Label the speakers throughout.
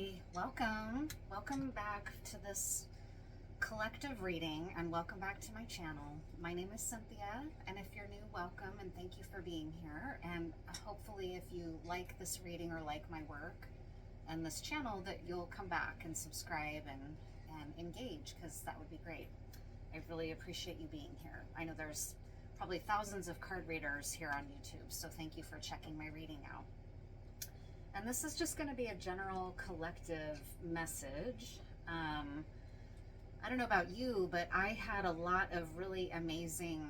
Speaker 1: everybody. Welcome back to this collective reading, and welcome back to my channel. My name is Cynthia, and if you're new, welcome and thank you for being here. And hopefully if you like this reading or like my work and this channel, that you'll come back and subscribe and engage, because that would be great. I really appreciate you being here. I know there's probably thousands of card readers here on YouTube, so thank you for checking my reading out. And this is just going to be a general collective message. I don't know about you, but I had a lot of really amazing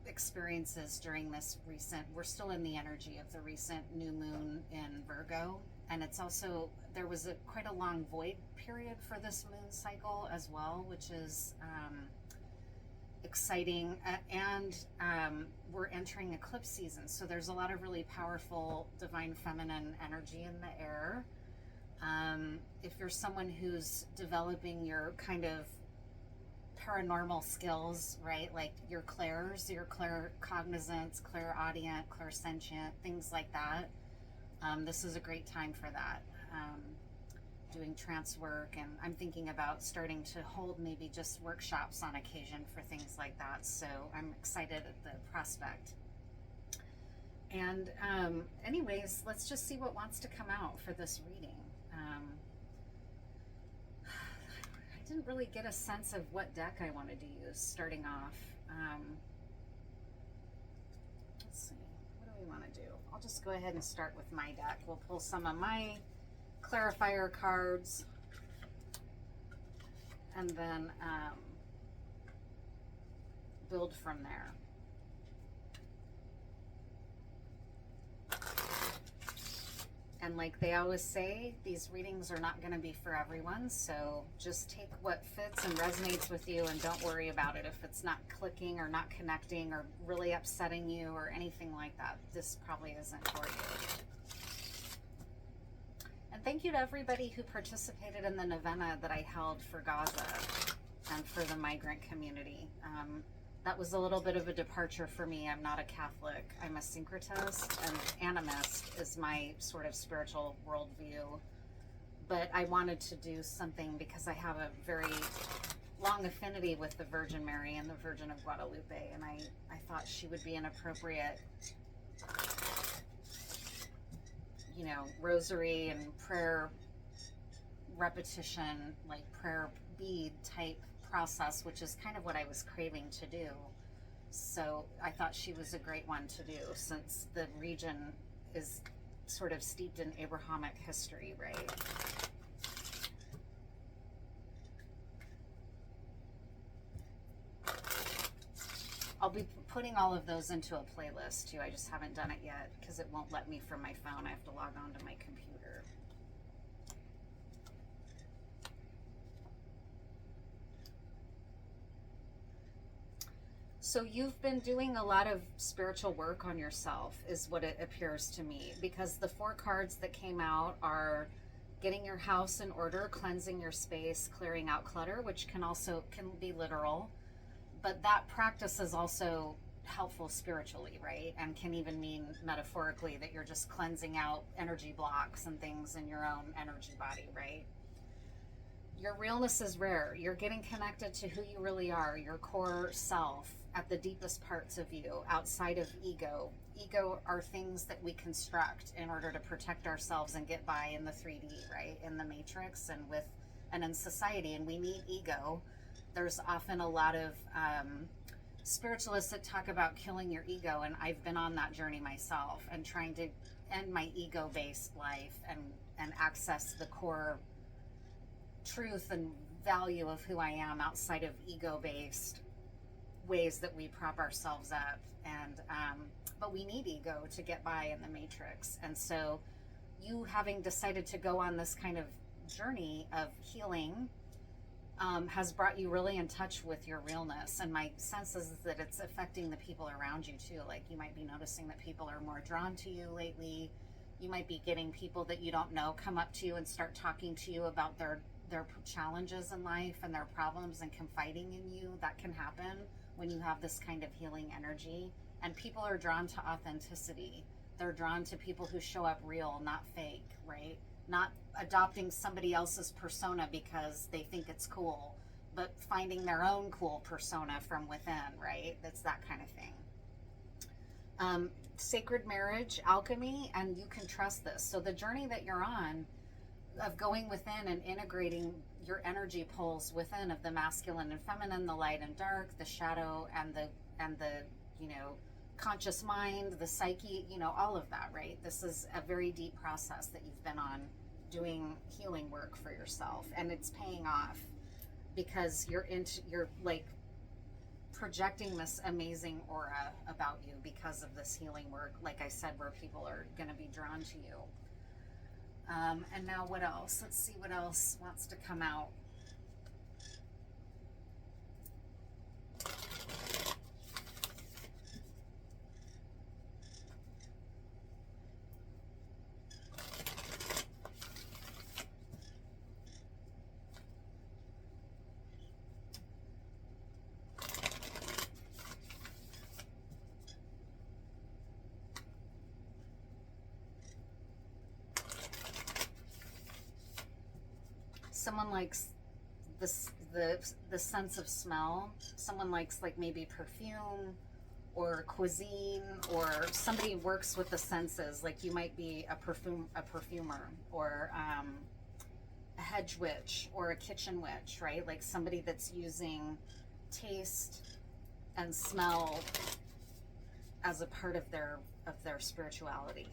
Speaker 1: experiences during this recent, we're still in the energy of the recent new moon in Virgo. And it's also, there was quite a long void period for this moon cycle as well, which is exciting. And we're entering eclipse season, so there's a lot of really powerful divine feminine energy in the air. If you're someone who's developing your kind of paranormal skills, right, like your clairs, your claircognizance, clairaudient, clairsentient, things like that, this is a great time for that. Doing trance work, and I'm thinking about starting to hold maybe just workshops on occasion for things like that, so I'm excited at the prospect. And anyways, let's just see what wants to come out for this reading. I didn't really get a sense of what deck I wanted to use starting off. Let's see, what do we want to do? I'll just go ahead and start with my deck. We'll pull some of my clarifier cards, and then build from there. And like they always say, these readings are not going to be for everyone, so just take what fits and resonates with you, and don't worry about it if it's not clicking or not connecting or really upsetting you or anything like that. This probably isn't for you. And thank you to everybody who participated in the novena that I held for Gaza and for the migrant community. That was a little bit of a departure for me. I'm not a Catholic. I'm a syncretist, and animist is my sort of spiritual worldview. But I wanted to do something because I have a very long affinity with the Virgin Mary and the Virgin of Guadalupe, and I thought she would be an appropriate, you know, rosary and prayer repetition, like prayer bead type process, which is kind of what I was craving to do. So I thought she was a great one to do, since the region is sort of steeped in Abrahamic history, right? I'll be putting all of those into a playlist too. I just haven't done it yet because it won't let me from my phone. I have to log on to my computer. So you've been doing a lot of spiritual work on yourself, is what it appears to me, because the 4 cards that came out are getting your house in order, cleansing your space, clearing out clutter, which can be literal, but that practice is also helpful spiritually, right? And can even mean metaphorically that you're just cleansing out energy blocks and things in your own energy body, right? Your realness is rare. You're getting connected to who you really are, your core self, at the deepest parts of you, outside of ego. Ego are things that we construct in order to protect ourselves and get by in the 3D, right? In the matrix and in society, and we need ego. There's often a lot of spiritualists that talk about killing your ego, and I've been on that journey myself, and trying to end my ego-based life and access the core truth and value of who I am outside of ego-based ways that we prop ourselves up. And but we need ego to get by in the matrix. And so you having decided to go on this kind of journey of healing has brought you really in touch with your realness. And my sense is that it's affecting the people around you too. Like you might be noticing that people are more drawn to you lately. You might be getting people that you don't know come up to you and start talking to you about their challenges in life and their problems and confiding in you. That can happen when you have this kind of healing energy. And people are drawn to authenticity. They're drawn to people who show up real, not fake, right? not adopting somebody else's persona because they think it's cool, but finding their own cool persona from within, right? That's that kind of thing. Sacred marriage, alchemy, and you can trust this. So the journey that you're on of going within and integrating your energy poles within of the masculine and feminine, the light and dark, the shadow and the you know, conscious mind, the psyche, you know, all of that, right? This is a very deep process that you've been on, doing healing work for yourself, and it's paying off because you're like projecting this amazing aura about you because of this healing work, like I said, where people are going to be drawn to you. And now what else? Let's see what else wants to come out. Someone likes the sense of smell. Someone likes like maybe perfume or cuisine, or somebody works with the senses. Like you might be a perfumer, or a hedge witch or a kitchen witch, right? Like somebody that's using taste and smell as a part of their spirituality.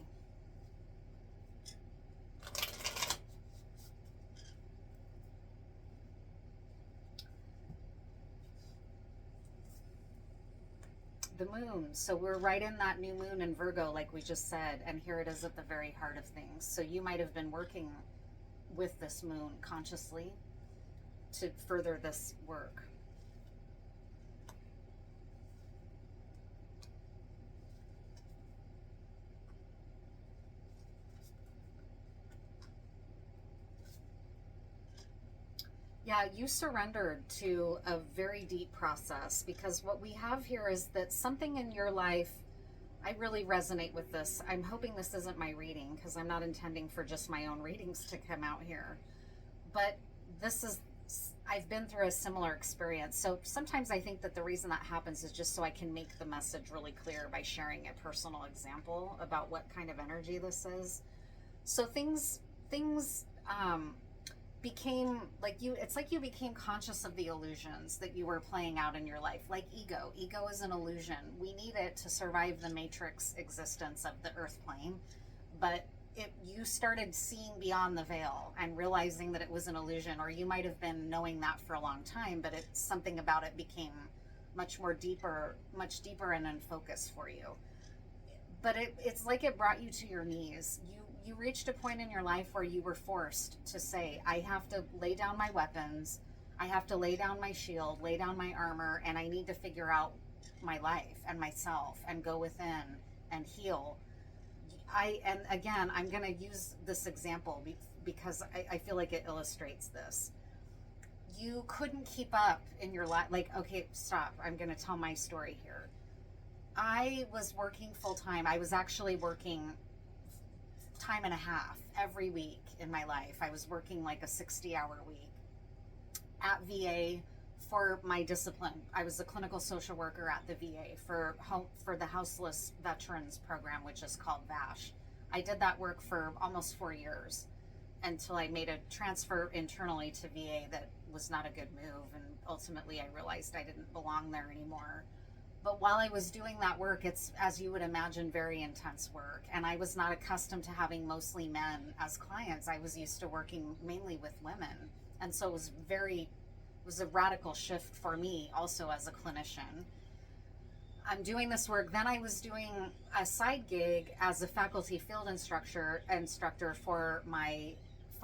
Speaker 1: The moon. So we're right in that new moon in Virgo, like we just said, and here it is at the very heart of things. So you might have been working with this moon consciously to further this work. Yeah, you surrendered to a very deep process, because what we have here is that something in your life, I really resonate with this. I'm hoping this isn't my reading, because I'm not intending for just my own readings to come out here. But this is, I've been through a similar experience. So sometimes I think that the reason that happens is just so I can make the message really clear by sharing a personal example about what kind of energy this is. So things became like it's like you became conscious of the illusions that you were playing out in your life. Like ego is an illusion. We need it to survive the matrix existence of the earth plane, but you started seeing beyond the veil and realizing that it was an illusion, or you might have been knowing that for a long time, but it's something about it became much deeper and in focus for you. But it's like it brought you to your knees. You reached a point in your life where you were forced to say, I have to lay down my weapons, I have to lay down my shield, lay down my armor, and I need to figure out my life and myself and go within and heal. And again, I'm going to use this example because I feel like it illustrates this. You couldn't keep up in your life. Like, okay, stop. I'm going to tell my story here. I was working full time. I was actually working time and a half every week in my life. I was working like a 60-hour week at VA for my discipline. I was a clinical social worker at the VA for the Houseless Veterans Program, which is called VASH. I did that work for almost 4 years until I made a transfer internally to VA that was not a good move, and ultimately I realized I didn't belong there anymore. But while I was doing that work, it's, as you would imagine, very intense work. And I was not accustomed to having mostly men as clients. I was used to working mainly with women. And so it was a radical shift for me also as a clinician. I'm doing this work. Then I was doing a side gig as a faculty field instructor for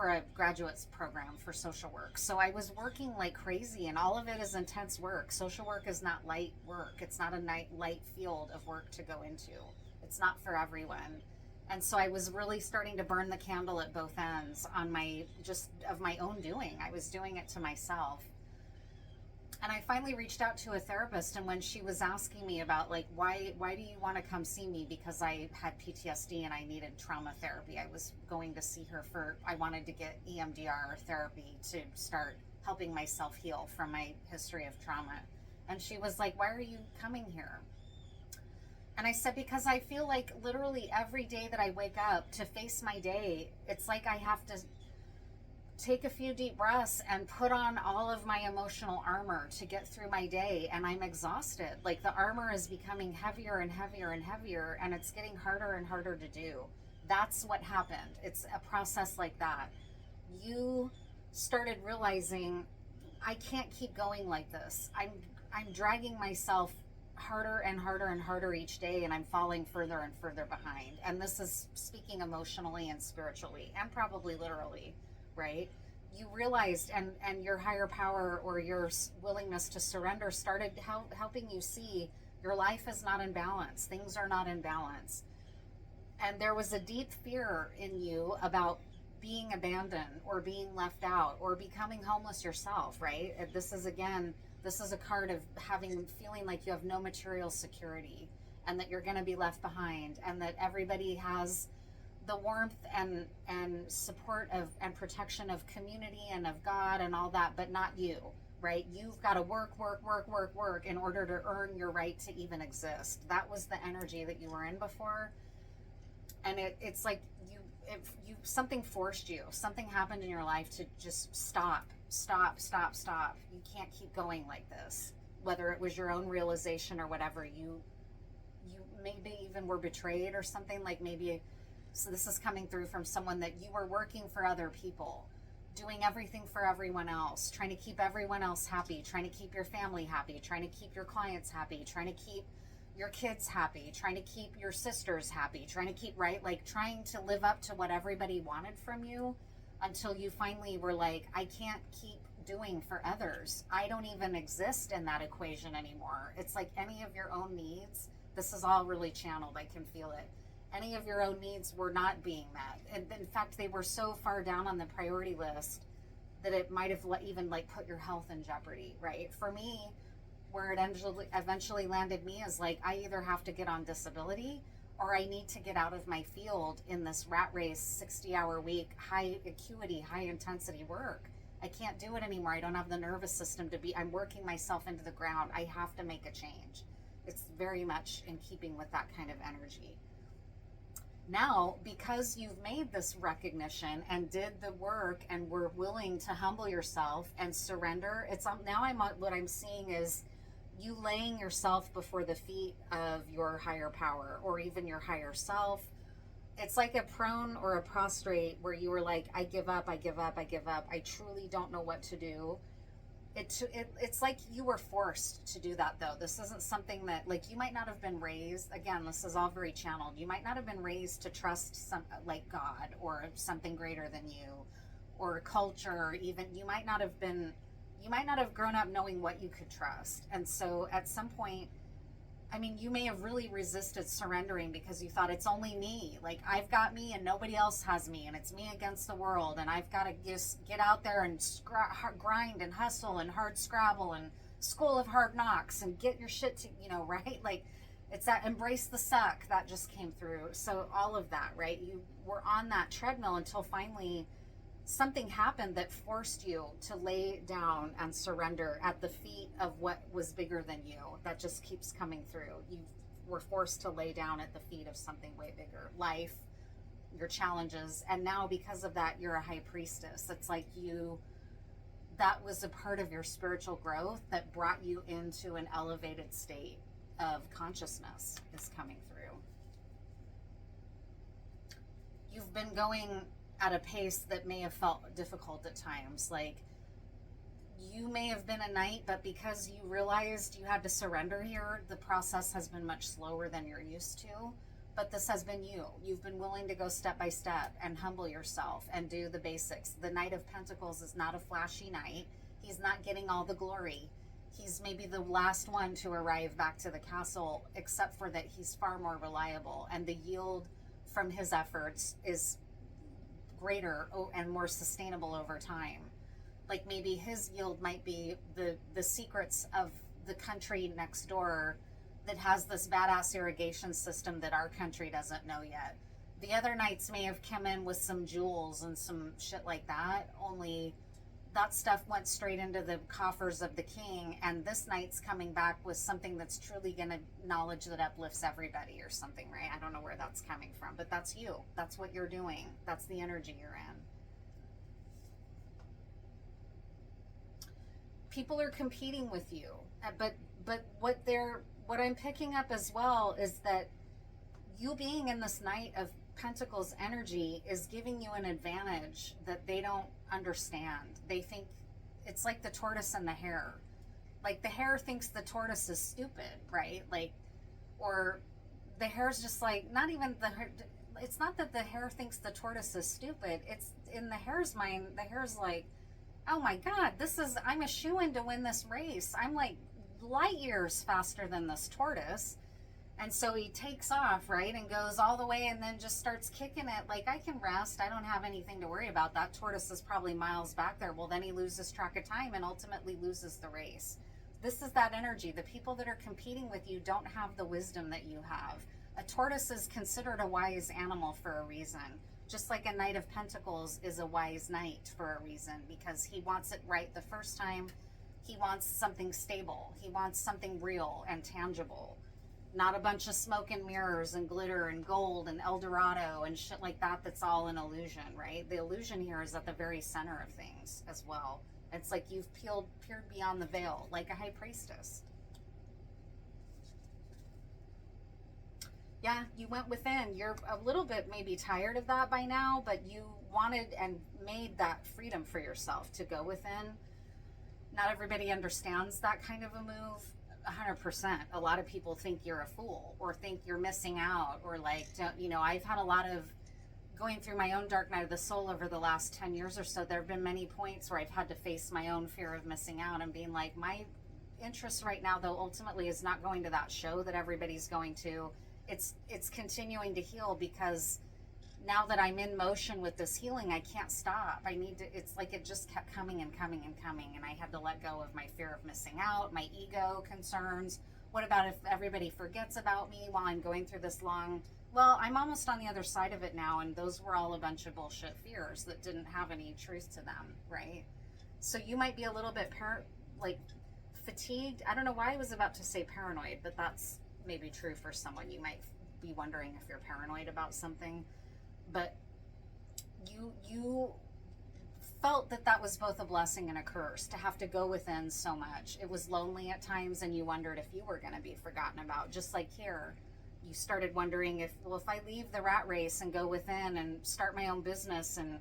Speaker 1: a graduate's program for social work. So I was working like crazy, and all of it is intense work. Social work is not light work. It's not a light field of work to go into. It's not for everyone. And so I was really starting to burn the candle at both ends of my own doing. I was doing it to myself. And I finally reached out to a therapist, and when she was asking me about like why do you want to come see me, because I had PTSD and I needed trauma therapy. I was going to see her for, I wanted to get EMDR therapy to start helping myself heal from my history of trauma. And she was like, "Why are you coming here?" And I said, "Because I feel like literally every day that I wake up to face my day, it's like I have to take a few deep breaths and put on all of my emotional armor to get through my day, and I'm exhausted. Like the armor is becoming heavier and heavier and heavier, and it's getting harder and harder to do." That's what happened. It's a process like that. You started realizing, I can't keep going like this. I'm dragging myself harder and harder and harder each day, and I'm falling further and further behind. And this is speaking emotionally and spiritually and probably literally, right? You realized, and your higher power or your willingness to surrender started helping you see your life is not in balance. Things are not in balance. And there was a deep fear in you about being abandoned or being left out or becoming homeless yourself, right? This is, again, this is a card of feeling like you have no material security, and that you're going to be left behind, and that everybody has the warmth and support of and protection of community and of God and all that, but not you, right? You've got to work in order to earn your right to even exist. That was the energy that you were in before. And it's like something forced you, something happened in your life to just stop. You can't keep going like this. Whether it was your own realization or whatever, you maybe even were betrayed or something, like maybe. So this is coming through from someone that you were working for other people, doing everything for everyone else, trying to keep everyone else happy, trying to keep your family happy, trying to keep your clients happy, trying to keep your kids happy, trying to keep your sisters happy, trying to keep, right? Like trying to live up to what everybody wanted from you, until you finally were like, I can't keep doing for others. I don't even exist in that equation anymore. It's like any of your own needs. This is all really channeled. I can feel it. Any of your own needs were not being met. And in fact, they were so far down on the priority list that it might have even like put your health in jeopardy, right? For me, where it eventually landed me is like, I either have to get on disability or I need to get out of my field in this rat race, 60-hour week, high acuity, high intensity work. I can't do it anymore. I don't have the nervous system I'm working myself into the ground. I have to make a change. It's very much in keeping with that kind of energy. Now, because you've made this recognition and did the work and were willing to humble yourself and surrender, what I'm seeing is you laying yourself before the feet of your higher power or even your higher self. It's like a prone or a prostrate where you were like, I give up. I truly don't know what to do. It's like you were forced to do that, though. This isn't something that, like, you might not have been raised, again, this is all very channeled. You might not have been raised to trust like God or something greater than you, or culture, or even you might not have grown up knowing what you could trust. And so at some point, I mean, you may have really resisted surrendering because you thought, it's only me. Like, I've got me and nobody else has me, and it's me against the world, and I've got to just get out there and grind and hustle and hard scrabble and school of hard knocks and get your shit to, right? Like, it's that embrace the suck that just came through. So all of that, right? You were on that treadmill until finally something happened that forced you to lay down and surrender at the feet of what was bigger than you. That just keeps coming through. You were forced to lay down at the feet of something way bigger. Life, your challenges, and now because of that, you're a high priestess. It's like that was a part of your spiritual growth that brought you into an elevated state of consciousness is coming through. You've been going at a pace that may have felt difficult at times. Like, you may have been a knight, but because you realized you had to surrender here, the process has been much slower than you're used to. But this has been you. You've been willing to go step by step and humble yourself and do the basics. The Knight of Pentacles is not a flashy knight. He's not getting all the glory. He's maybe the last one to arrive back to the castle, except for that he's far more reliable, and the yield from his efforts is greater and more sustainable over time. Like maybe his yield might be the secrets of the country next door that has this badass irrigation system that our country doesn't know yet. The other knights may have come in with some jewels and some shit like that, only that stuff went straight into the coffers of the king, and this knight's coming back with something that's truly gonna knowledge that uplifts everybody or something, right? I don't know where that's coming from, but that's you. That's what you're doing. That's the energy you're in. People are competing with you, but what I'm picking up as well is that you being in this Knight of Pentacles energy is giving you an advantage that they don't understand. They think it's like the tortoise and the hare. Like the hare thinks the tortoise is stupid, right? Like, or the hare's just like, not even the hare, it's not that the hare thinks the tortoise is stupid. It's in the hare's mind, the hare's like, oh my God, I'm a shoo-in to win this race. I'm like light years faster than this tortoise. And so he takes off, right, and goes all the way and then just starts kicking it. Like, I can rest. I don't have anything to worry about. That tortoise is probably miles back there. Well, then he loses track of time and ultimately loses the race. This is that energy. The people that are competing with you don't have the wisdom that you have. A tortoise is considered a wise animal for a reason. Just like a Knight of Pentacles is a wise knight for a reason, because he wants it right the first time. He wants something stable. He wants something real and tangible. Not a bunch of smoke and mirrors and glitter and gold and El Dorado and shit like that. That's all an illusion, right? The illusion here is at the very center of things as well. It's like you've peered beyond the veil, like a high priestess. Yeah, you went within. You're a little bit maybe tired of that by now, but you wanted and made that freedom for yourself to go within. Not everybody understands that kind of a move. 100%. A lot of people think you're a fool or think you're missing out, or like, you know, I've had a lot of going through my own dark night of the soul over the last 10 years or so. There have been many points where I've had to face my own fear of missing out and being like, my interest right now, though, ultimately is not going to that show that everybody's going to. It's continuing to heal, because now that I'm in motion with this healing, I can't stop. I need to, it's like it just kept coming and coming and coming. And I had to let go of my fear of missing out, my ego concerns. What about if everybody forgets about me while I'm going through this long, well, I'm almost on the other side of it now. And those were all a bunch of bullshit fears that didn't have any truth to them, right? So you might be a little bit fatigued. I don't know why I was about to say paranoid, but that's maybe true for someone. You might be wondering if you're paranoid about something. But you felt that was both a blessing and a curse, to have to go within so much. It was lonely at times, and you wondered if you were going to be forgotten about. Just like here, you started wondering if I leave the rat race and go within and start my own business and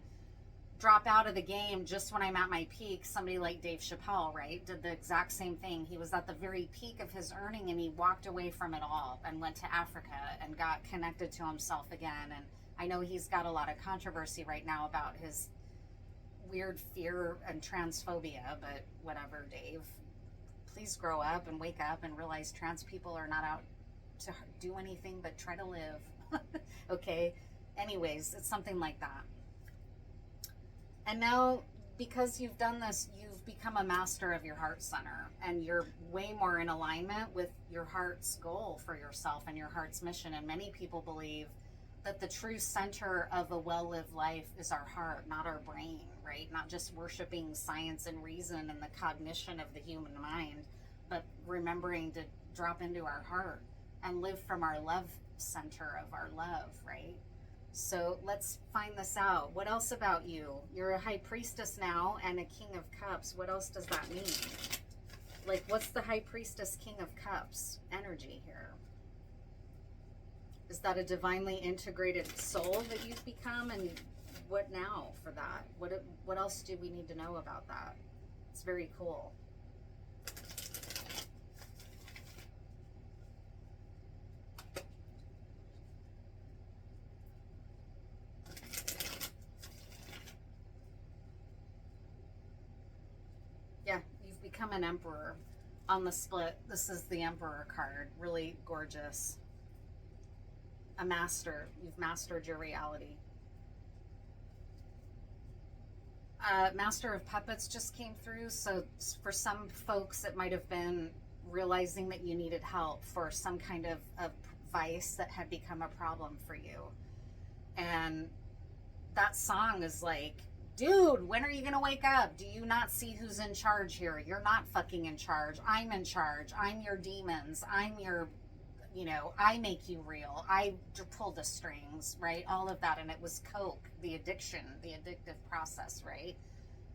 Speaker 1: drop out of the game just when I'm at my peak. Somebody like Dave Chappelle, right, did the exact same thing. He was at the very peak of his earning, and he walked away from it all and went to Africa and got connected to himself again. And I know he's got a lot of controversy right now about his weird fear and transphobia, but whatever, Dave. Please grow up and wake up and realize trans people are not out to do anything but try to live. Okay? Anyways, it's something like that. And now, because you've done this, you've become a master of your heart center, and you're way more in alignment with your heart's goal for yourself and your heart's mission. And many people believe that the true center of a well-lived life is our heart, not our brain, right? Not just worshiping science and reason and the cognition of the human mind, but remembering to drop into our heart and live from our love center of our love, right? So let's find this out. What else about you? You're a high priestess now and a king of cups. What else does that mean? Like, what's the high priestess, king of cups energy here? Is that a divinely integrated soul that you've become? And what now for that? What else do we need to know about that? It's very cool. Yeah, you've become an emperor on the split. This is the emperor card. Really gorgeous. A master. You've mastered your reality. Master of Puppets just came through. So for some folks, it might have been realizing that you needed help for some kind of vice that had become a problem for you. And that song is like, dude, when are you gonna wake up? Do you not see who's in charge here? You're not fucking in charge. I'm in charge. I'm your demons. I'm your, you know, I make you real. I pull the strings, right? All of that. And it was coke, the addiction, the addictive process, right?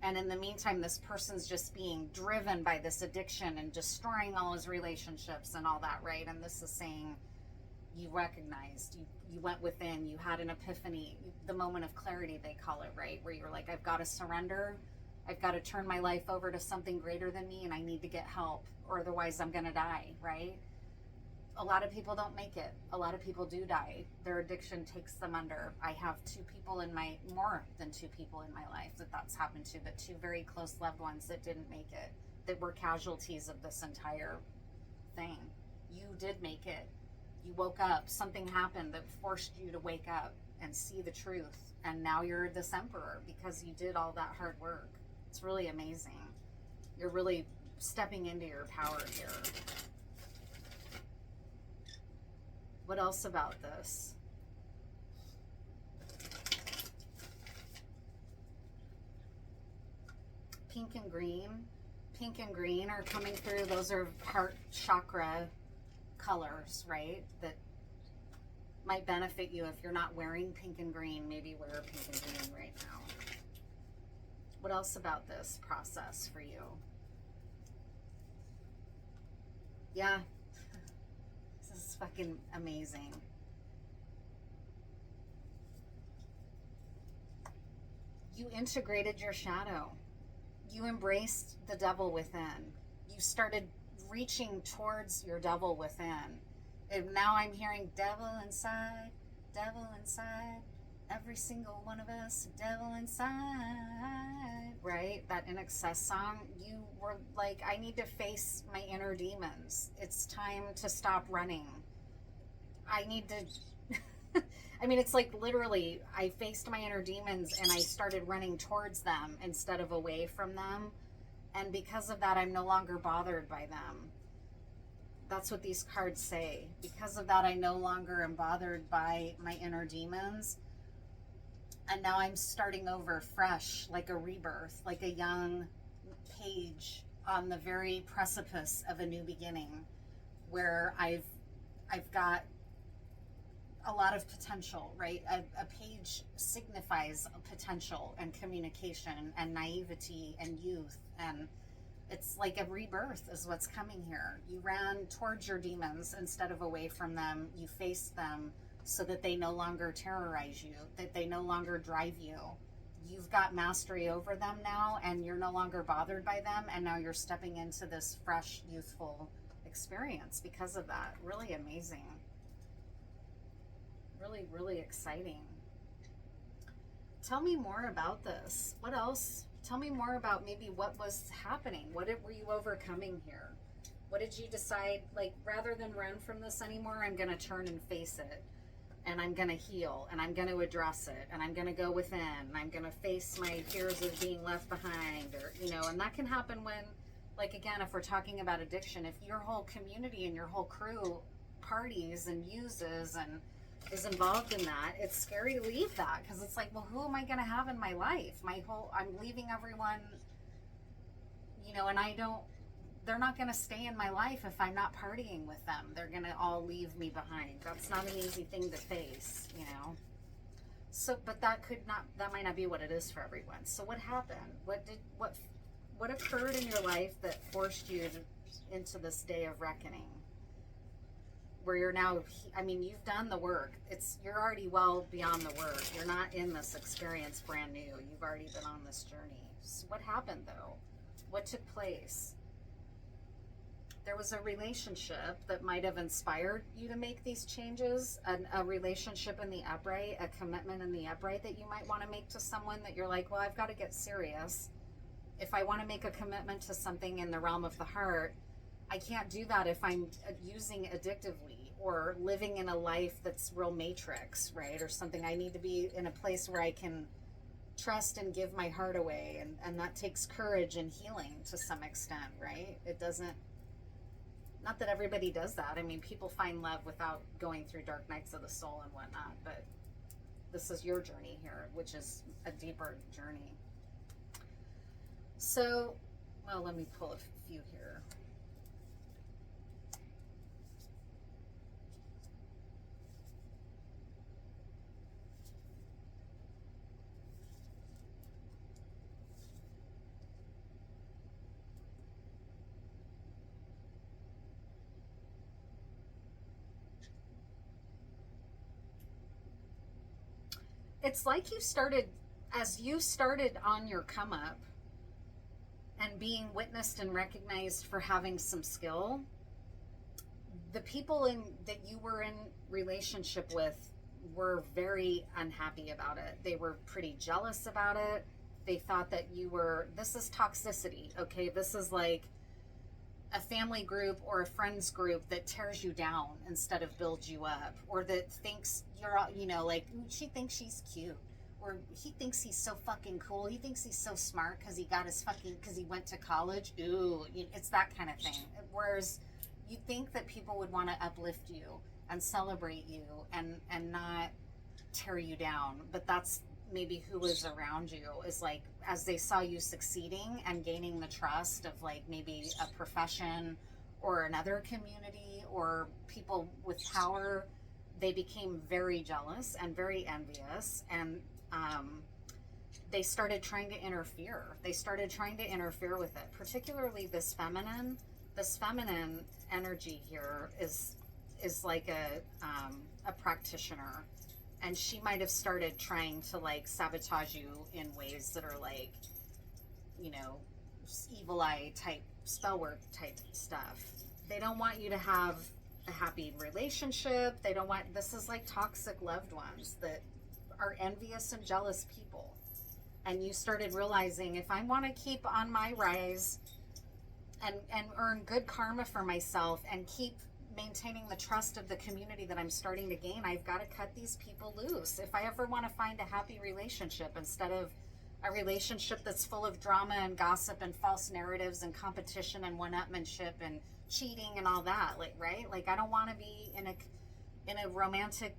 Speaker 1: And in the meantime, this person's just being driven by this addiction and destroying all his relationships and all that, right? And this is saying, you recognized, you went within, you had an epiphany, the moment of clarity, they call it, right? Where you're like, I've got to surrender. I've got to turn my life over to something greater than me, and I need to get help, or otherwise I'm going to die, right? A lot of people don't make it. A lot of people do die. Their addiction takes them under. I have more than two people in my life that's happened to, but two very close loved ones that didn't make it, that were casualties of this entire thing. You did make it. You woke up. Something happened that forced you to wake up and see the truth. And now you're this emperor because you did all that hard work. It's really amazing. You're really stepping into your power here. What else about this? Pink and green. Pink and green are coming through. Those are heart chakra colors, right? That might benefit you if you're not wearing pink and green. Maybe wear pink and green right now. What else about this process for you? Yeah. This is fucking amazing. You integrated your shadow. You embraced the devil within. You started reaching towards your devil within. And now I'm hearing devil inside, every single one of us, devil inside, right? That In Excess song, you were like, I need to face my inner demons. It's time to stop running. I need to, I mean, it's like literally, I faced my inner demons and I started running towards them instead of away from them. And because of that, I'm no longer bothered by them. That's what these cards say. Because of that, I no longer am bothered by my inner demons. And now I'm starting over fresh, like a rebirth, like a young page on the very precipice of a new beginning, where I've got a lot of potential, right? A page signifies potential and communication and naivety and youth, and it's like a rebirth is what's coming here. You ran towards your demons instead of away from them. You faced them so that they no longer terrorize you, that they no longer drive you. You've got mastery over them now, and you're no longer bothered by them, and now you're stepping into this fresh, youthful experience because of that. Really amazing. Really, really exciting. Tell me more about this. What else? Tell me more about maybe what was happening. What were you overcoming here? What did you decide, like, rather than run from this anymore, I'm going to turn and face it, and I'm going to heal, and I'm going to address it, and I'm going to go within, and I'm going to face my fears of being left behind, or, you know, and that can happen when, like, again, if we're talking about addiction, if your whole community and your whole crew parties and uses and is involved in that, it's scary to leave that, because it's like, well, who am I going to have in my life? I'm leaving everyone, you know, and they're not going to stay in my life if I'm not partying with them. They're going to all leave me behind. That's not an easy thing to face, you know. So, but that might not be what it is for everyone. So what happened? What occurred in your life that forced you into this day of reckoning? Where you're now, I mean, you've done the work. You're already well beyond the work. You're not in this experience brand new. You've already been on this journey. So what happened though? What took place? There was a relationship that might have inspired you to make these changes, a relationship in the upright, a commitment in the upright that you might want to make to someone that you're like, well, I've got to get serious. If I want to make a commitment to something in the realm of the heart, I can't do that if I'm using addictively or living in a life that's real matrix, right? Or something. I need to be in a place where I can trust and give my heart away, and that takes courage and healing to some extent, right? It doesn't, not that everybody does that. I mean, people find love without going through dark nights of the soul and whatnot, but this is your journey here, which is a deeper journey. So, well, let me pull a few here. It's like you started, as you started on your come up and being witnessed and recognized for having some skill, the people that you were in relationship with were very unhappy about it. They were pretty jealous about it. They thought that you were, this is toxicity, okay? This is like a family group or a friends group that tears you down instead of builds you up, or that thinks you're, you know, like, she thinks she's cute, or he thinks he's so fucking cool. He thinks he's so smart because he got his fucking, because he went to college. Ooh, it's that kind of thing. Whereas you think that people would want to uplift you and celebrate you and not tear you down, but that's maybe who was around you, is like, as they saw you succeeding and gaining the trust of like maybe a profession or another community or people with power, they became very jealous and very envious, and they started trying to interfere. They started trying to interfere with it, particularly this feminine energy here is like a practitioner. And she might have started trying to like sabotage you in ways that are like, you know, evil eye type, spell work type stuff. They don't want you to have a happy relationship. They don't want, this is like toxic loved ones that are envious and jealous people. And you started realizing, if I want to keep on my rise and earn good karma for myself and keep maintaining the trust of the community that I'm starting to gain, I've got to cut these people loose. If I ever want to find a happy relationship instead of a relationship that's full of drama and gossip and false narratives and competition and one-upmanship and cheating and all that, like, right? Like, I don't want to be in a romantic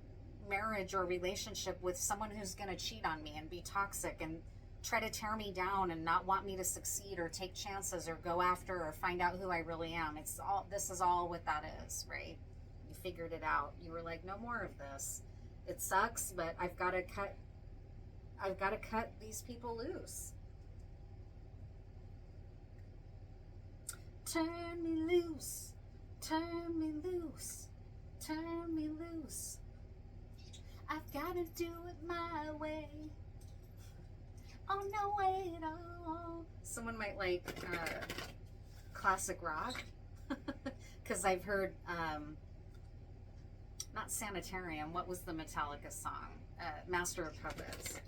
Speaker 1: marriage or relationship with someone who's going to cheat on me and be toxic and try to tear me down and not want me to succeed or take chances or go after or find out who I really am. It's all, this is all what that is, right? You figured it out. You were like, no more of this. It sucks, but I've got to cut these people loose. Turn me loose, turn me loose, turn me loose. I've got to do it my way. Oh, no way at all. Someone might like classic rock, because I've heard, not Sanitarium, what was the Metallica song? Master of Puppets.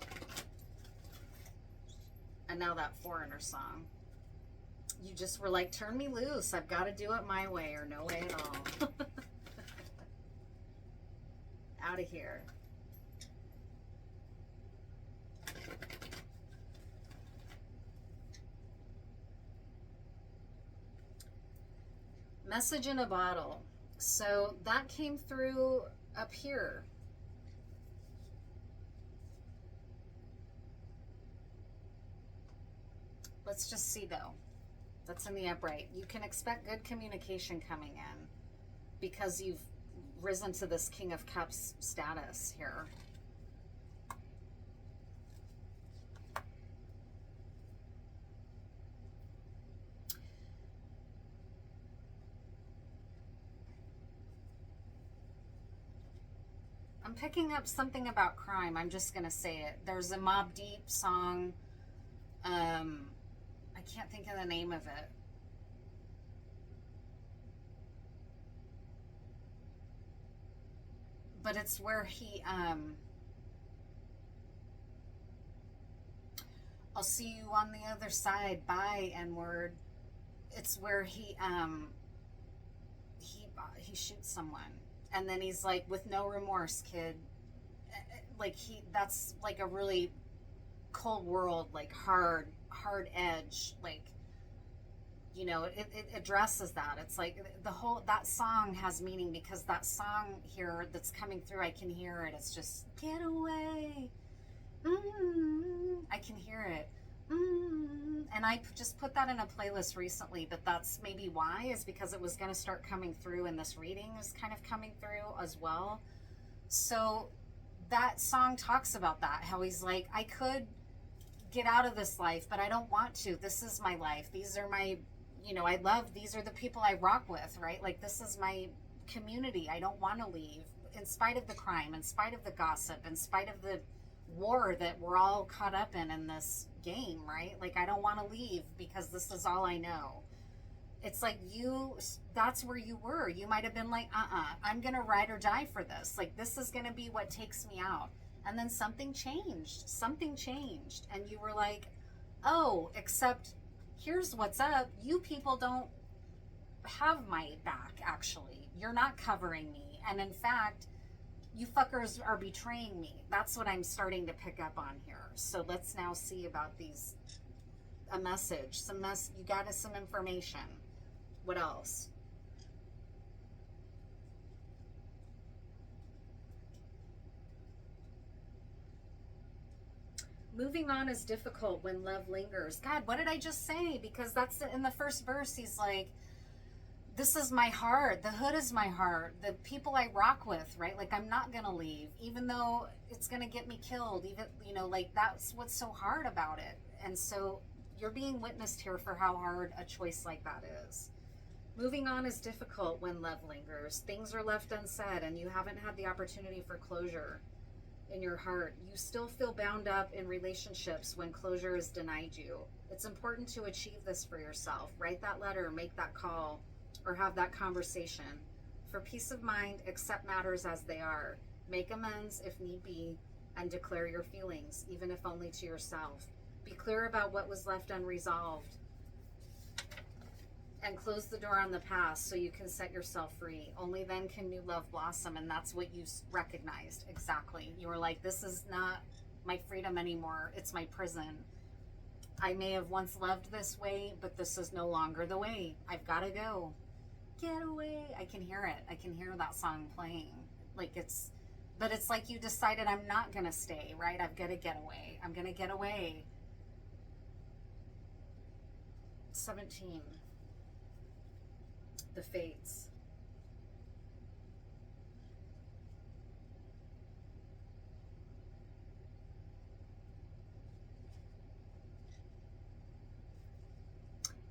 Speaker 1: And now that Foreigner song. You just were like, turn me loose. I've got to do it my way or no way at all. Out of here. Message in a bottle. So that came through up here. Let's just see though. That's in the upright. You can expect good communication coming in because you've risen to this King of Cups status here. I'm picking up something about crime. I'm just going to say it. There's a Mobb Deep song. I can't think of the name of it. But it's where he, I'll see you on the other side. Bye, N-word. It's where he shoots someone. And then he's like, with no remorse, kid. Like, that's like a really cold world, like hard edge, like, you know, it addresses that. It's like the whole, that song has meaning because that song here that's coming through, I can hear it. It's just, get away. I can hear it. And I just put that in a playlist recently, but that's maybe why, is because it was going to start coming through, and this reading is kind of coming through as well. So that song talks about that, how he's like, I could get out of this life, but I don't want to. This is my life. These are my, you know, I love, these are the people I rock with, right? Like, this is my community. I don't want to leave, in spite of the crime, in spite of the gossip, in spite of the war that we're all caught up in this game, right? Like, I don't want to leave because this is all I know. It's like, you, that's where you were. You might have been like, I'm gonna ride or die for this. Like, this is gonna be what takes me out. And then something changed, and you were like, oh, except here's what's up. You people don't have my back, actually. You're not covering me. And in fact, you fuckers are betraying me. That's what I'm starting to pick up on here. So let's now see about these, a message, you got us some information. What else? Moving on is difficult when love lingers. God, what did I just say? Because that's in the first verse. He's like, this is my heart. The hood is my heart. The people I rock with, right? Like, I'm not going to leave, even though it's going to get me killed. Even, you know, like, that's what's so hard about it. And so you're being witnessed here for how hard a choice like that is. Moving on is difficult when love lingers. Things are left unsaid and you haven't had the opportunity for closure in your heart. You still feel bound up in relationships when closure is denied you. It's important to achieve this for yourself. Write that letter, make that call, or have that conversation. For peace of mind, accept matters as they are. Make amends if need be, and declare your feelings, even if only to yourself. Be clear about what was left unresolved, and close the door on the past so you can set yourself free. Only then can new love blossom, and that's what you recognized. Exactly. You were like, this is not my freedom anymore. It's my prison. I may have once loved this way, but this is no longer the way. I've got to go. Get away. I can hear it. I can hear that song playing. Like, it's, but it's like you decided, I'm not going to stay, right? I've got to get away. I'm going to get away. 17. The fates.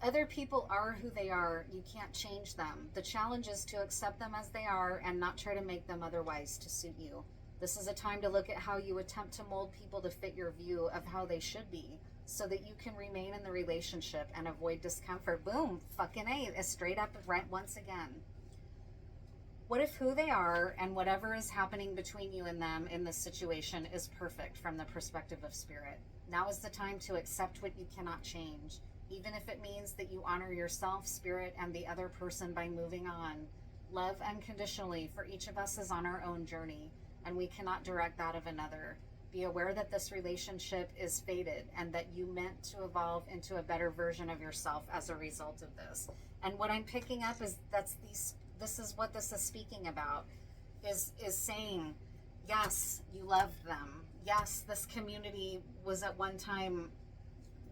Speaker 1: Other people are who they are. You can't change them. The challenge is to accept them as they are and not try to make them otherwise to suit you. This is a time to look at how you attempt to mold people to fit your view of how they should be, so that you can remain in the relationship and avoid discomfort. Boom, fucking A, straight up right once again. What if who they are and whatever is happening between you and them in this situation is perfect from the perspective of spirit? Now is the time to accept what you cannot change, even if it means that you honor yourself, spirit, and the other person by moving on. Love unconditionally, for each of us is on our own journey, and we cannot direct that of another. Be aware that this relationship is fated and that you meant to evolve into a better version of yourself as a result of this. And what I'm picking up is this is what this is speaking about, is saying, yes, you love them. Yes, this community was at one time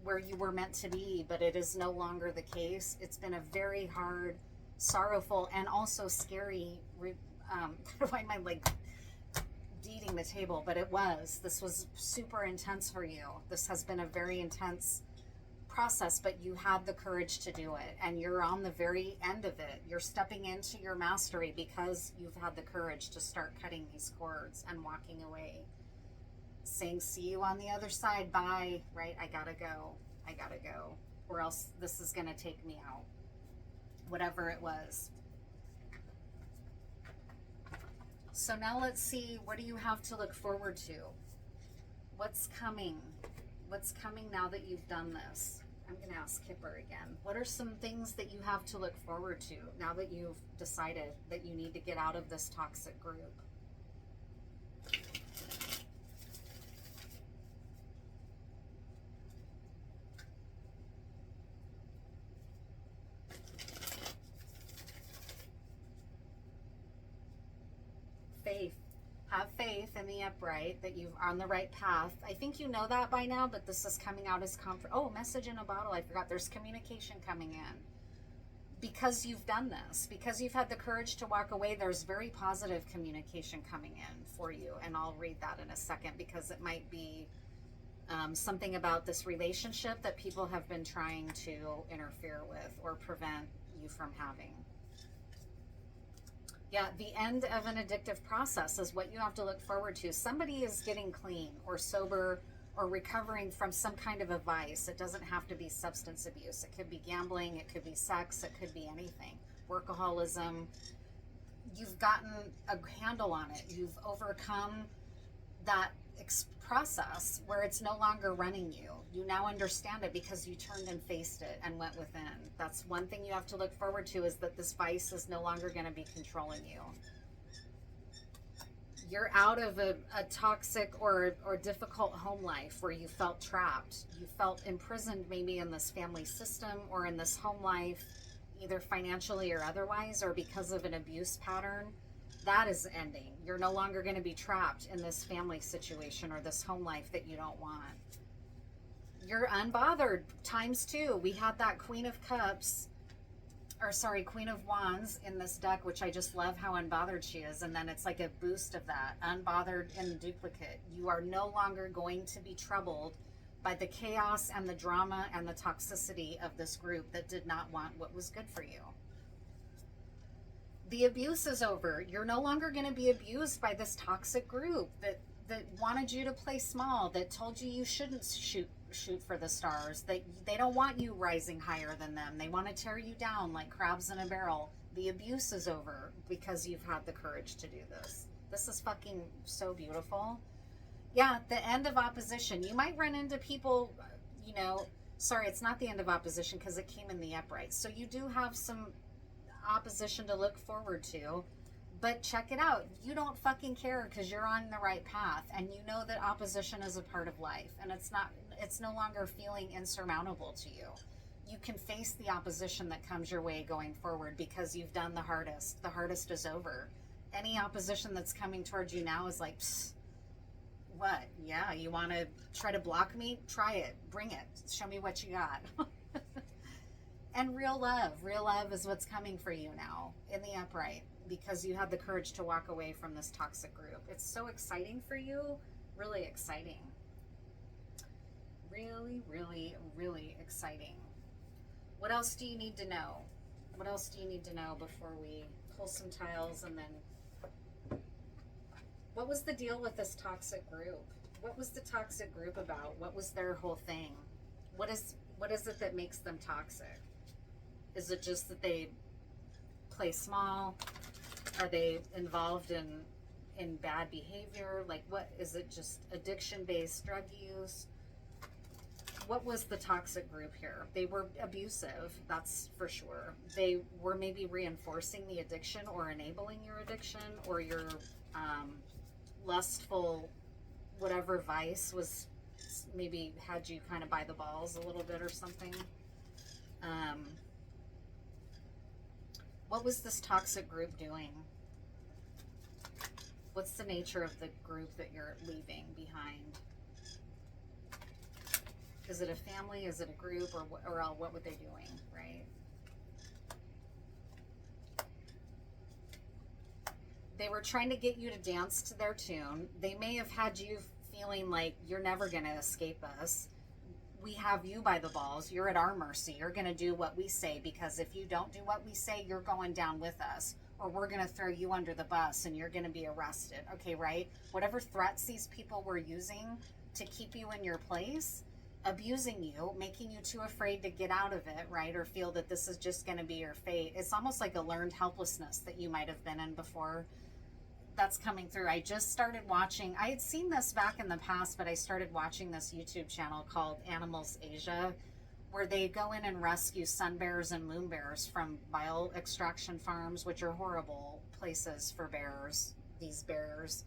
Speaker 1: where you were meant to be, but it is no longer the case. It's been a very hard, sorrowful, and also scary, I mind like eating the table, but this was super intense for you. This has been a very intense process, but you had the courage to do it, and you're on the very end of it. You're stepping into your mastery because you've had the courage to start cutting these cords and walking away, saying, see you on the other side, bye, right? I gotta go, or else this is gonna take me out, whatever it was. So now let's see, what do you have to look forward to? What's coming? What's coming now that you've done this? I'm going to ask Kipper again. What are some things that you have to look forward to now that you've decided that you need to get out of this toxic group? in the upright, that you're on the right path. I think you know that by now, but this is coming out as comfort. Oh, message in a bottle. I forgot. There's communication coming in. Because you've done this, because you've had the courage to walk away, there's very positive communication coming in for you. And I'll read that in a second, because it might be something about this relationship that people have been trying to interfere with or prevent you from having. Yeah, the end of an addictive process is what you have to look forward to. Somebody is getting clean or sober or recovering from some kind of a vice. It doesn't have to be substance abuse. It could be gambling, it could be sex, it could be anything. Workaholism. You've gotten a handle on it. You've overcome that process where it's no longer running you. You now understand it because you turned and faced it and went within. That's one thing you have to look forward to, is that this vice is no longer going to be controlling you. You're out of a toxic or difficult home life where you felt trapped. You felt imprisoned maybe in this family system or in this home life, either financially or otherwise, or because of an abuse pattern. That is ending. You're no longer going to be trapped in this family situation or this home life that you don't want. You're unbothered times two. We had that Queen of Cups, or sorry, Queen of Wands in this deck, which I just love how unbothered she is. And then it's like a boost of that, unbothered in duplicate. You are no longer going to be troubled by the chaos and the drama and the toxicity of this group that did not want what was good for you. The abuse is over. You're no longer going to be abused by this toxic group that wanted you to play small, that told you you shouldn't shoot for the stars, that they don't want you rising higher than them. They want to tear you down like crabs in a barrel. The abuse is over because you've had the courage to do this. This is fucking so beautiful. Yeah, the end of opposition. You might run into people, sorry, it's not the end of opposition because it came in the upright. So you do have some opposition to look forward to, but check it out. You don't fucking care because you're on the right path, and you know that opposition is a part of life, and it's no longer feeling insurmountable to you. You can face the opposition that comes your way going forward because you've done the hardest. The hardest is over. Any opposition that's coming towards you now is like, psst, what? Yeah, you want to try to block me? Try it. Bring it. Show me what you got. And real love is what's coming for you now in the upright, because you had the courage to walk away from this toxic group. It's so exciting for you. Really exciting. Really, really, really exciting. What else do you need to know? What else do you need to know before we pull some tiles? And then, what was the deal with this toxic group? What was the toxic group about? What was their whole thing? What is it that makes them toxic? Is it just that they play small? Are they involved in bad behavior? Like, what is it? Just addiction-based drug use? What was the toxic group here? They were abusive, that's for sure. They were maybe reinforcing the addiction or enabling your addiction, or your lustful whatever vice was, maybe had you kind of by the balls a little bit or something. What was this toxic group doing? What's the nature of the group that you're leaving behind? Is it a family? Is it a group? Or what were they doing, right? They were trying to get you to dance to their tune. They may have had you feeling like you're never going to escape us. We have you by the balls. You're at our mercy. You're going to do what we say, because if you don't do what we say, you're going down with us, or we're going to throw you under the bus and you're going to be arrested. Okay, right? Whatever threats these people were using to keep you in your place, abusing you, making you too afraid to get out of it, right? Or feel that this is just going to be your fate. It's almost like a learned helplessness that you might have been in before. That's coming through. I just started watching, I had seen this back in the past, but I started watching this YouTube channel called Animals Asia, where they go in and rescue sun bears and moon bears from bile extraction farms, which are horrible places for bears, these bears.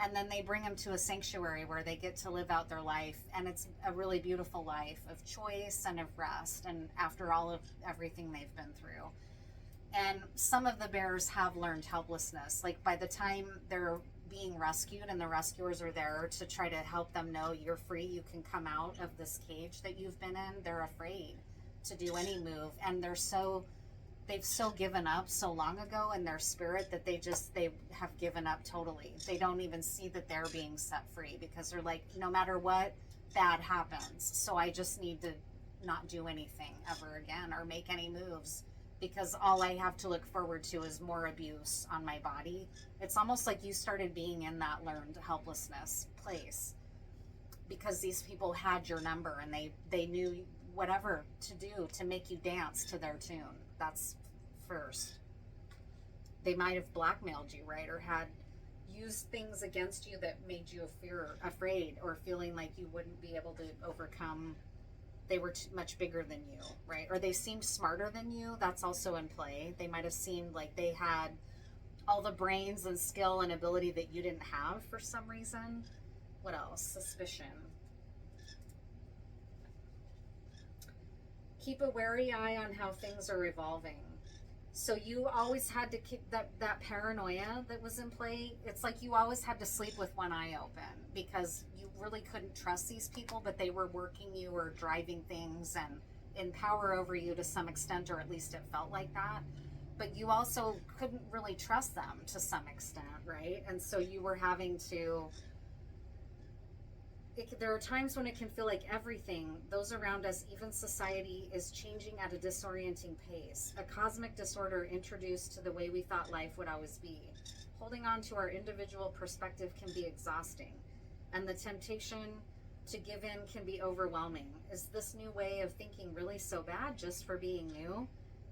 Speaker 1: And then they bring them to a sanctuary where they get to live out their life. And it's a really beautiful life of choice and of rest, and after all of everything they've been through. And some of the bears have learned helplessness. Like, by the time they're being rescued, and the rescuers are there to try to help them know you're free, you can come out of this cage that you've been in. They're afraid to do any move, and they've so given up so long ago in their spirit that they have given up totally. They don't even see that they're being set free, because they're like, no matter what bad happens, so I just need to not do anything ever again or make any moves, because all I have to look forward to is more abuse on my body. It's almost like you started being in that learned helplessness place, because these people had your number, and they knew whatever to do to make you dance to their tune. That's first. They might have blackmailed you, right? Or had used things against you that made you afraid, or feeling like you wouldn't be able to overcome. They were much bigger than you, right? Or they seemed smarter than you. That's also in play. They might have seemed like they had all the brains and skill and ability that you didn't have for some reason. What else? Suspicion. Keep a wary eye on how things are evolving. So you always had to keep that paranoia that was in play. It's like you always had to sleep with one eye open, because you really couldn't trust these people, but they were working you or driving things and in power over you to some extent, or at least it felt like that. But you also couldn't really trust them to some extent, right? And so you were having to... there are times when it can feel like everything, those around us, even society, is changing at a disorienting pace. A cosmic disorder introduced to the way we thought life would always be. Holding on to our individual perspective can be exhausting, and the temptation to give in can be overwhelming. Is this new way of thinking really so bad just for being new?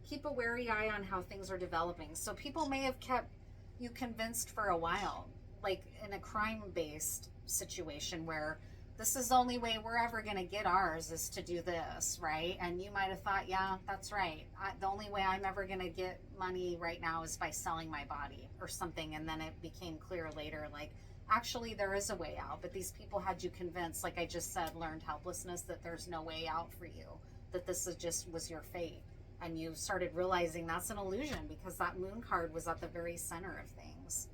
Speaker 1: Keep a wary eye on how things are developing. So people may have kept you convinced for a while, like in a crime-based situation where this is the only way we're ever going to get ours is to do this, right? And you might have thought, yeah, that's right. The only way I'm ever going to get money right now is by selling my body or something. And then it became clear later, like, actually there is a way out. But these people had you convinced, like I just said, learned helplessness, that there's no way out for you, that this is just was your fate. And you started realizing that's an illusion, because that moon card was at the very center of things.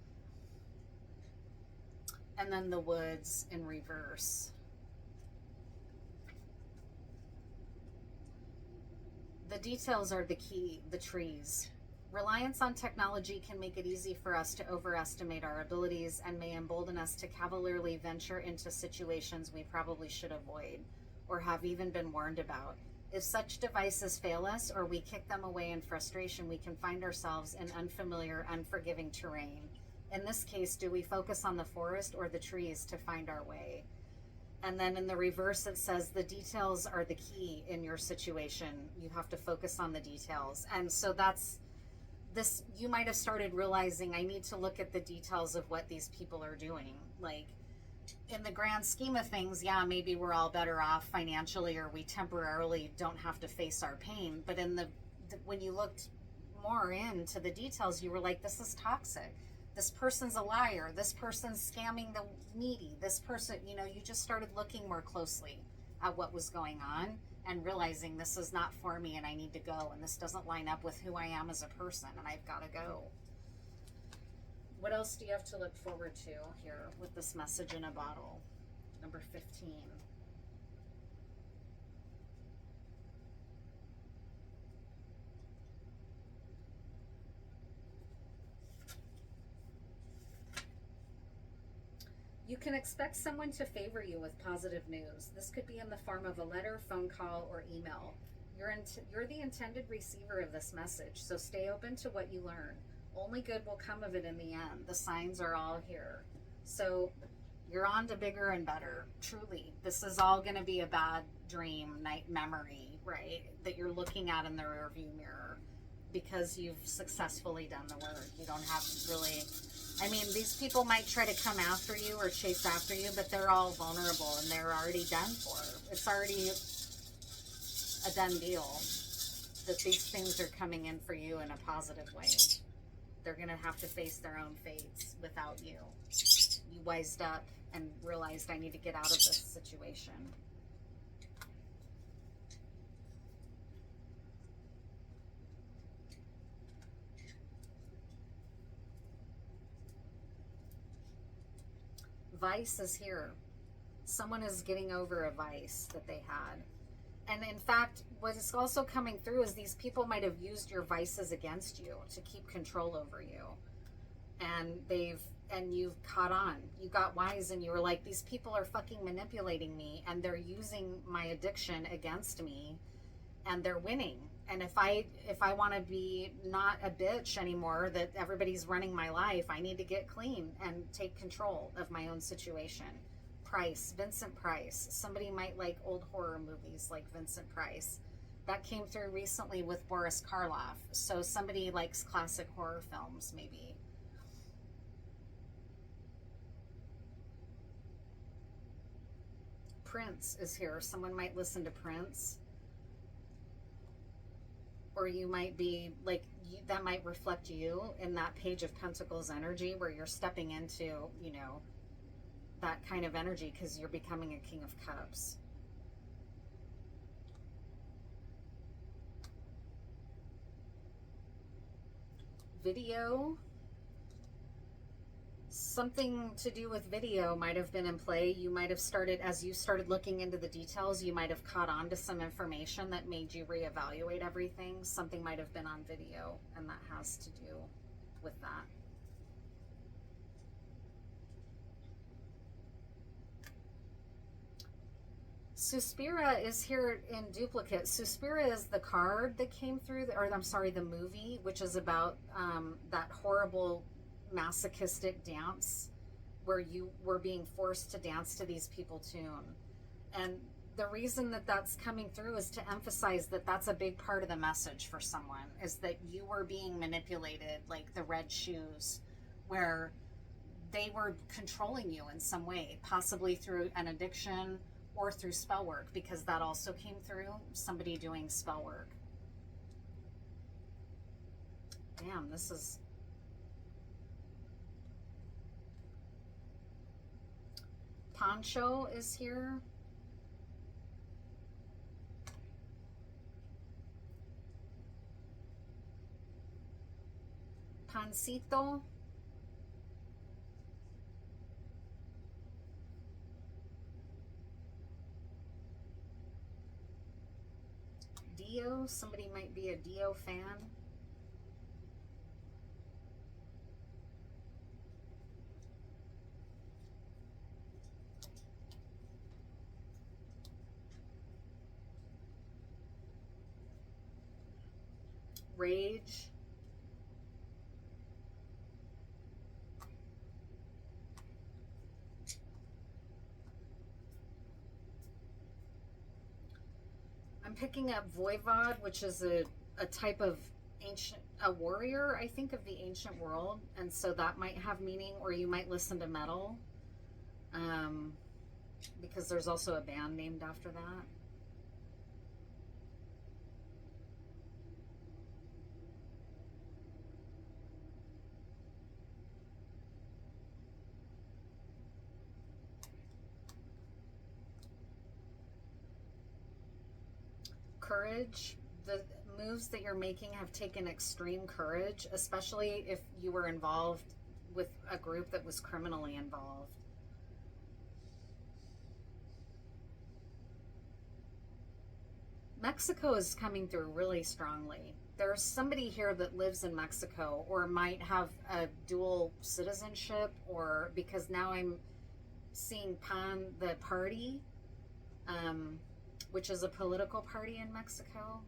Speaker 1: And then the woods in reverse. The details are the key, the trees. Reliance on technology can make it easy for us to overestimate our abilities and may embolden us to cavalierly venture into situations we probably should avoid or have even been warned about. If such devices fail us or we kick them away in frustration, we can find ourselves in unfamiliar, unforgiving terrain. In this case, do we focus on the forest or the trees to find our way? And then in the reverse, it says the details are the key in your situation. You have to focus on the details. And so that's this, you might have started realizing, I need to look at the details of what these people are doing. Like, in the grand scheme of things, yeah, maybe we're all better off financially, or we temporarily don't have to face our pain. But in when you looked more into the details, you were like, this is toxic. This person's a liar. This person's scamming the needy. This person, you just started looking more closely at what was going on and realizing this is not for me and I need to go, and this doesn't line up with who I am as a person and I've got to go. What else do you have to look forward to here with this message in a bottle? Number 15. You can expect someone to favor you with positive news. This could be in the form of a letter, phone call, or email. You're the intended receiver of this message, so stay open to what you learn. Only good will come of it in the end. The signs are all here. So you're on to bigger and better. Truly, this is all going to be a bad dream, night memory, right? That you're looking at in the rearview mirror because you've successfully done the work. You don't have really... I mean, these people might try to come after you or chase after you, but they're all vulnerable and they're already done for. It's already a done deal that these things are coming in for you in a positive way. They're going to have to face their own fates without you. You wised up and realized, I need to get out of this situation. Vice is here. Someone is getting over a vice that they had. And in fact, what is also coming through is these people might have used your vices against you to keep control over you. And you've caught on. You got wise and you were like, these people are fucking manipulating me and they're using my addiction against me and they're winning. And if I want to be not a bitch anymore, that everybody's running my life, I need to get clean and take control of my own situation. Price, Vincent Price. Somebody might like old horror movies like Vincent Price. That came through recently with Boris Karloff. So somebody likes classic horror films, maybe. Prince is here. Someone might listen to Prince. Or you might be like, that might reflect you in that Page of Pentacles energy where you're stepping into, you know, that kind of energy because you're becoming a King of Cups. Video. Something to do with video might have been in play. You might have started, as you started looking into the details, you might have caught on to some information that made you reevaluate everything. Something might have been on video, and that has to do with that. Suspira is here in duplicate. Suspira is the card that came through, or I'm sorry, the movie, which is about that horrible masochistic dance where you were being forced to dance to these people tune. And the reason that that's coming through is to emphasize that that's a big part of the message for someone, is that you were being manipulated, like the red shoes, where they were controlling you in some way, possibly through an addiction or through spell work, because that also came through, somebody doing spell work. Damn, this is... Poncho is here. Pancito. Dio, somebody might be a Dio fan. Rage. I'm picking up Voivod, which is a type of ancient, a warrior, I think, of the ancient world. And so that might have meaning, or you might listen to metal. Because there's also a band named after that. Courage. The moves that you're making have taken extreme courage, especially if you were involved with a group that was criminally involved. Mexico is coming through really strongly. There's somebody here that lives in Mexico or might have a dual citizenship, or because now I'm seeing PAN, the party, which is a political party in Mexico.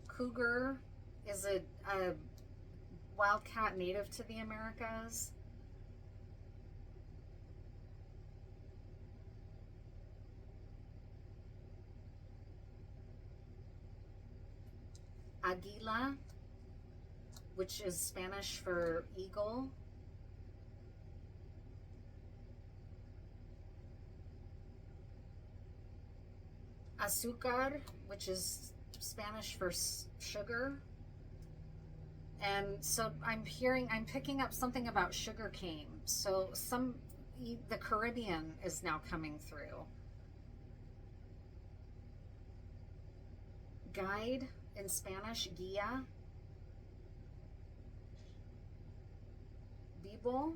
Speaker 1: Cougar is a wildcat native to the Americas. Aguila, which is Spanish for eagle. Azúcar, which is Spanish for sugar. And so I'm picking up something about sugar cane. So the Caribbean is now coming through. Guide in Spanish, guía. Bible.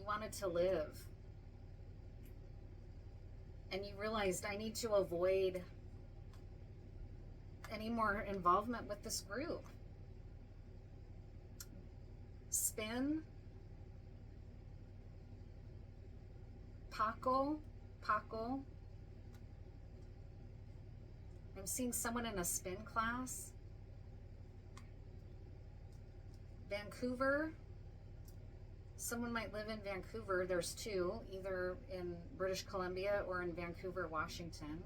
Speaker 1: You wanted to live. And you realized, I need to avoid any more involvement with this group. Spin. Paco. I'm seeing someone in a spin class. Vancouver. Someone might live in Vancouver. There's two, either in British Columbia or in Vancouver, Washington.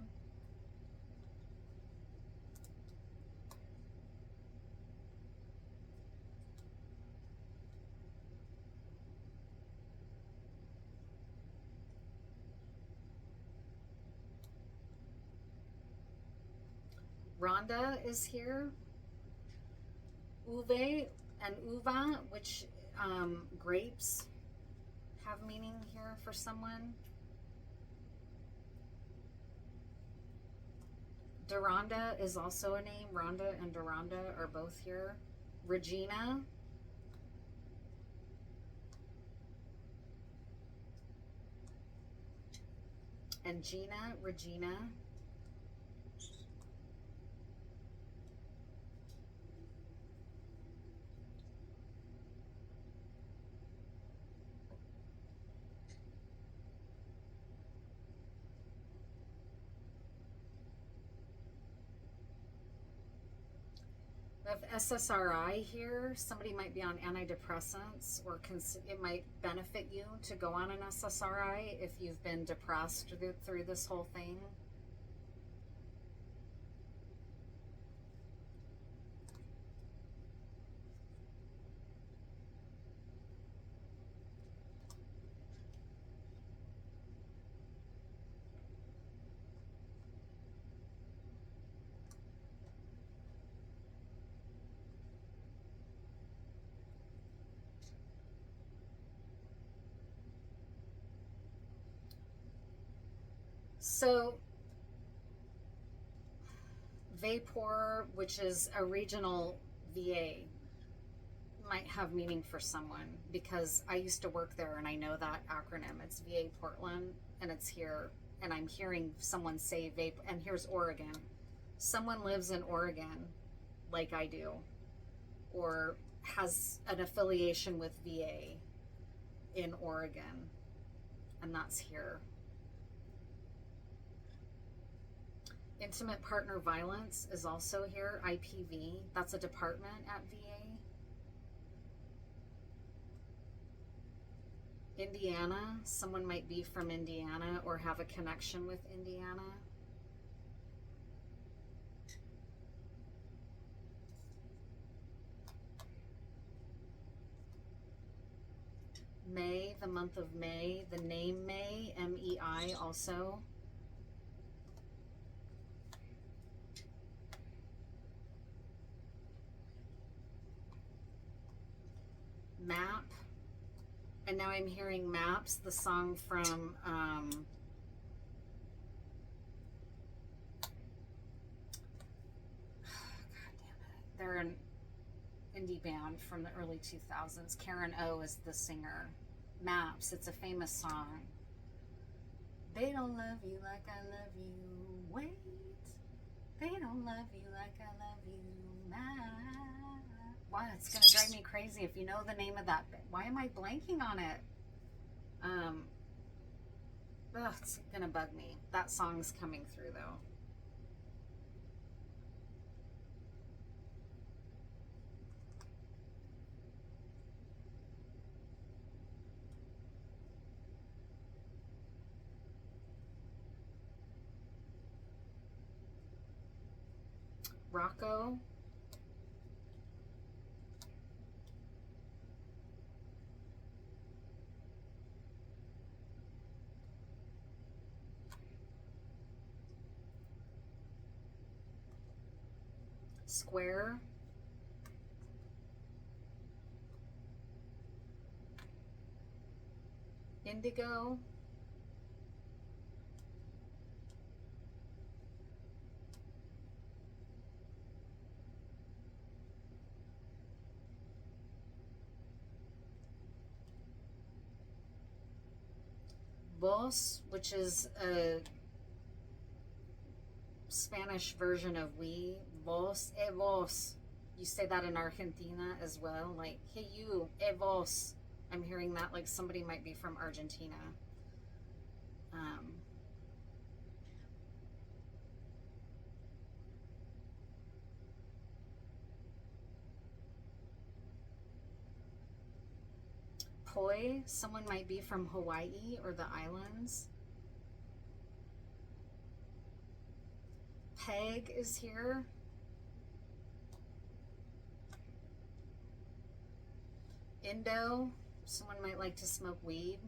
Speaker 1: Rhonda is here. Uve and uva, which grapes have meaning here for someone. Deronda is also a name. Rhonda and Deronda are both here. Regina. And Gina, Regina. We have SSRI here. Somebody might be on antidepressants, or it might benefit you to go on an SSRI if you've been depressed through this whole thing. So, Vapor, which is a regional VA, might have meaning for someone, because I used to work there and I know that acronym. It's VA Portland, and it's here. And I'm hearing someone say Vapor, and here's Oregon. Someone lives in Oregon like I do, or has an affiliation with VA in Oregon, and that's here. Intimate partner violence is also here. IPV, that's a department at VA. Indiana, someone might be from Indiana or have a connection with Indiana. May, the month of May, the name May, M-E-I also. Map. And now I'm hearing Maps, the song from God damn it. They're an indie band from the early 2000s. Karen O is the singer. Maps, it's a famous song. They don't love you like I love you. Wait. They don't love you like I love you. Maps. Wow, it's gonna drive me crazy if you know the name of that. Why am I blanking on it? It's gonna bug me. That song's coming through though. Rocco. Square. Indigo. vos, which is a Spanish version of we. Vos, vos. You say that in Argentina as well, like, hey you, vos. I'm hearing that like somebody might be from Argentina. Poi, someone might be from Hawaii or the islands. Peg is here. Indo, someone might like to smoke weed.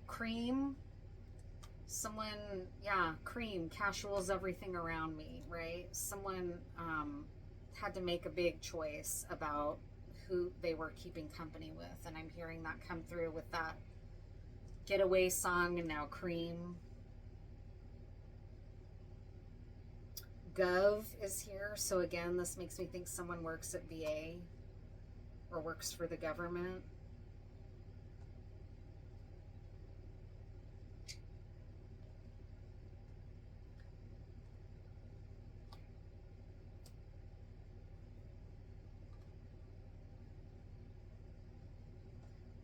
Speaker 1: Cream, someone, yeah, cream, casuals everything around me, right? Someone had to make a big choice about who they were keeping company with, and I'm hearing that come through with that Getaway song and now Cream. Gov is here, so again, this makes me think someone works at VA or works for the government.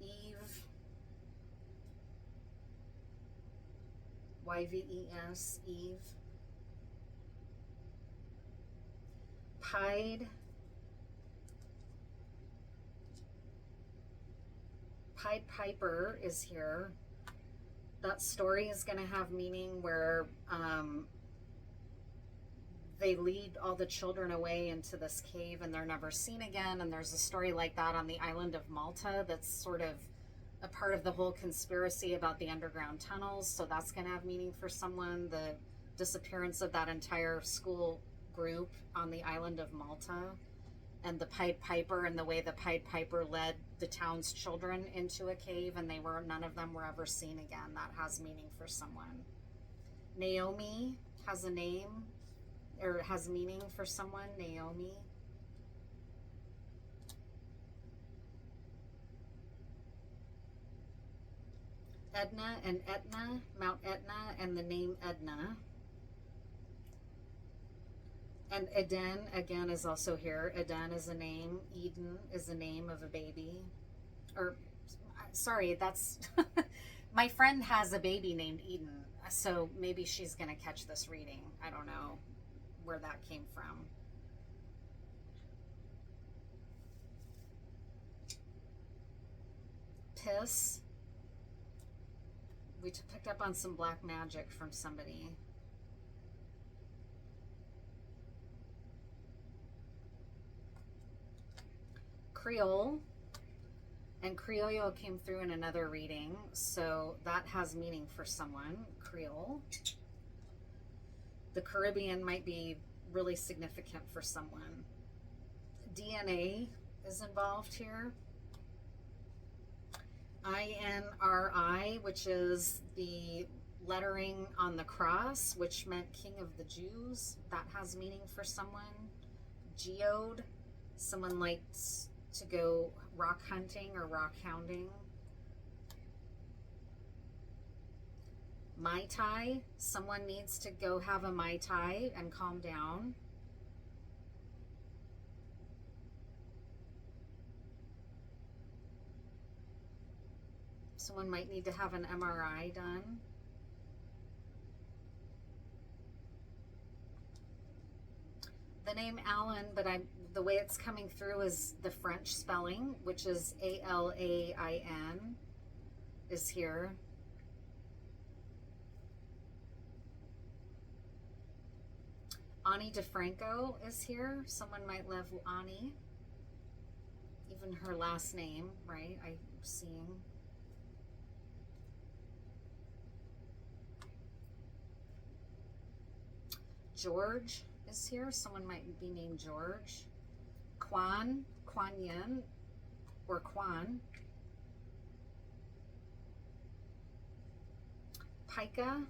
Speaker 1: Eve, YVES, Eve. Pied Piper is here. That story is going to have meaning where they lead all the children away into this cave and they're never seen again. And there's a story like that on the island of Malta that's sort of a part of the whole conspiracy about the underground tunnels. So that's going to have meaning for someone. The disappearance of that entire school group on the island of Malta, and the Pied Piper, and the way the Pied Piper led the town's children into a cave, and none of them were ever seen again. That has meaning for someone. Naomi has a name, or has meaning for someone. Naomi. Edna and Etna, Mount Etna, and the name Edna. And Eden, again, is also here. Eden is a name. Eden is a name of a baby. Or, sorry, that's... my friend has a baby named Eden, so maybe she's going to catch this reading. I don't know where that came from. Piss. We picked up on some black magic from somebody. Creole, and Criollo came through in another reading, so that has meaning for someone. Creole. The Caribbean might be really significant for someone. DNA is involved here. INRI, which is the lettering on the cross, which meant King of the Jews. That has meaning for someone. Geode, someone likes to go rock hunting or rock hounding. Mai Tai, someone needs to go have a Mai Tai and calm down. Someone might need to have an MRI done. The name Alan, but the way it's coming through is the French spelling, which is ALAIN, is here. Ani DeFranco is here. Someone might love Ani. Even her last name, right? I'm seeing. George is here. Someone might be named George. Quan Yin, or Quan. Pica,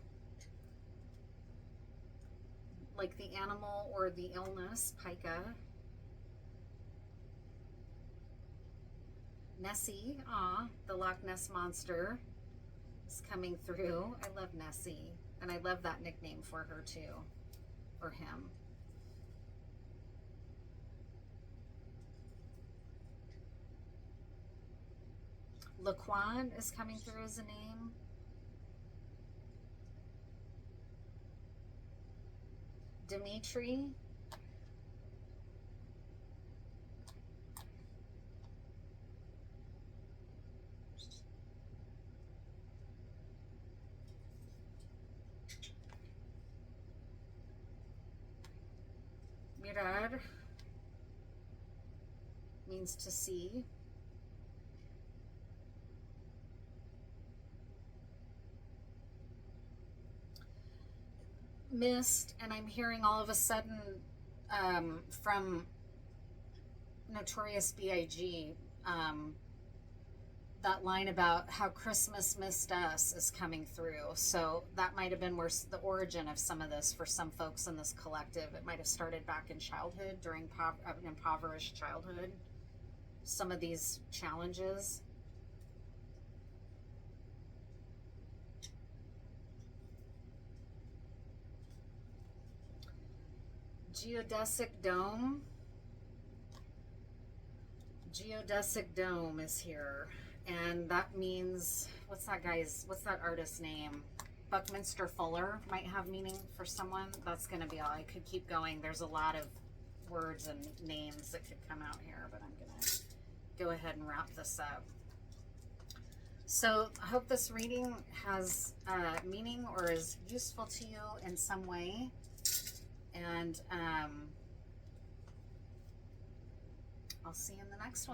Speaker 1: like the animal or the illness, pica. Nessie, the Loch Ness Monster is coming through. I love Nessie, and I love that nickname for her too, or him. Laquan is coming through as a name. Dimitri. Mirar means to see. Mist, and I'm hearing all of a sudden from Notorious B.I.G. That line about how Christmas missed us is coming through. So that might have been where the origin of some of this for some folks in this collective. It might have started back in childhood, during an impoverished childhood. Some of these challenges. Geodesic dome. Geodesic dome is here. And that means, what's that artist's name? Buckminster Fuller might have meaning for someone. That's going to be all. I could keep going. There's a lot of words and names that could come out here, but I'm going to go ahead and wrap this up. So I hope this reading has meaning or is useful to you in some way. And I'll see you in the next one.